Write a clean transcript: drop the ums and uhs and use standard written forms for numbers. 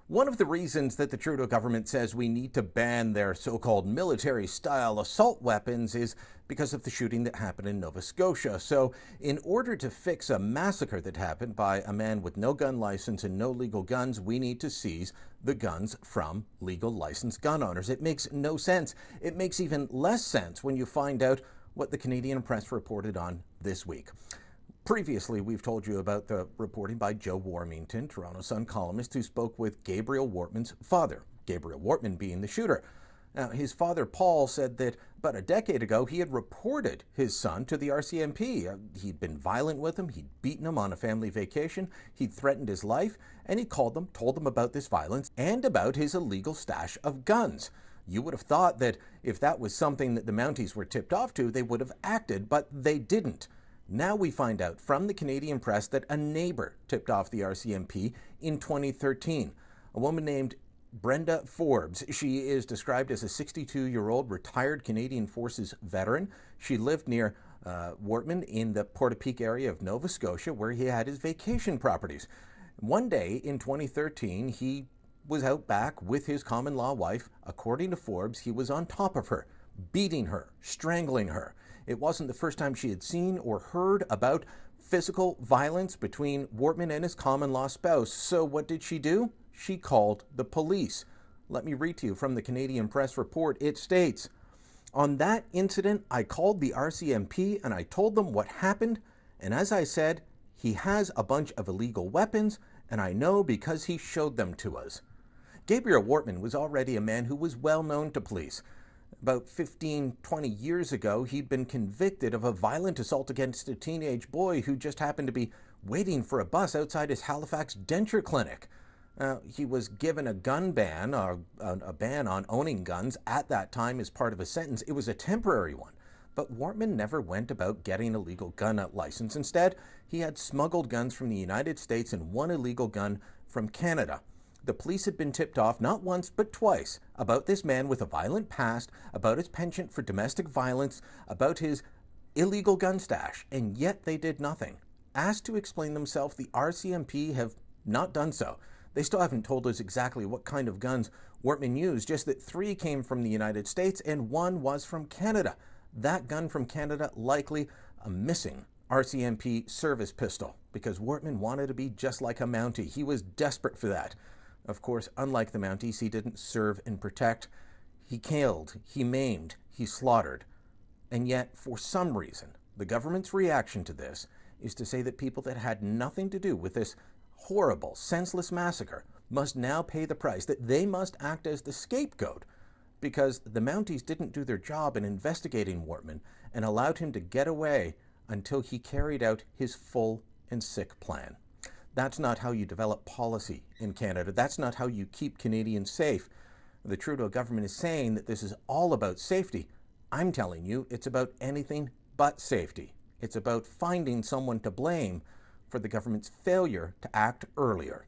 One of the reasons that the Trudeau government says we need to ban their so-called military-style assault weapons is because of the shooting that happened in Nova Scotia. So in order to fix a massacre that happened by a man with no gun license and no legal guns, we need to seize the guns from legal licensed gun owners. It makes no sense. It makes even less sense when you find out what the Canadian press reported on this week. Previously, we've told you about the reporting by Joe Warmington, Toronto Sun columnist, who spoke with Gabriel Wortman's father, Gabriel Wortman being the shooter. Now, his father, Paul, said that about a decade ago, he had reported his son to the RCMP. He'd been violent with him, he'd beaten him on a family vacation, he'd threatened his life, and he told them about this violence and about his illegal stash of guns. You would have thought that if that was something that the Mounties were tipped off to, they would have acted, but they didn't. Now we find out from the Canadian press that a neighbor tipped off the RCMP in 2013. A woman named Brenda Forbes. She is described as a 62-year-old retired Canadian Forces veteran. She lived near Wortman in the Portapique area of Nova Scotia, where he had his vacation properties. One day in 2013, he was out back with his common-law wife. According to Forbes, he was on top of her, beating her, strangling her. It wasn't the first time she had seen or heard about physical violence between Wortman and his common-law spouse. So what did she do? She called the police. Let me read to you from the Canadian Press report. It states, "On that incident, I called the RCMP and I told them what happened. And as I said, he has a bunch of illegal weapons, and I know because he showed them to us." Gabriel Wortman was already a man who was well known to police. About 15-20 years ago, he'd been convicted of a violent assault against a teenage boy who just happened to be waiting for a bus outside his Halifax denture clinic. He was given a gun ban, a ban on owning guns at that time as part of a sentence. It was a temporary one. But Wortman never went about getting a legal gun license. Instead, he had smuggled guns from the United States and one illegal gun from Canada. The police had been tipped off not once but twice about this man with a violent past, about his penchant for domestic violence, about his illegal gun stash, and yet they did nothing. Asked to explain themselves, the RCMP have not done so. They still haven't told us exactly what kind of guns Wortman used, just that 3 came from the United States and 1 was from Canada. That gun from Canada likely a missing RCMP service pistol, because Wortman wanted to be just like a Mountie. He was desperate for that. Of course, unlike the Mounties, he didn't serve and protect. He killed, he maimed, he slaughtered. And yet, for some reason, the government's reaction to this is to say that people that had nothing to do with this horrible, senseless massacre must now pay the price, that they must act as the scapegoat because the Mounties didn't do their job in investigating Wortman and allowed him to get away until he carried out his full and sick plan. That's not how you develop policy in Canada. That's not how you keep Canadians safe. The Trudeau government is saying that this is all about safety. I'm telling you, it's about anything but safety. It's about finding someone to blame for the government's failure to act earlier.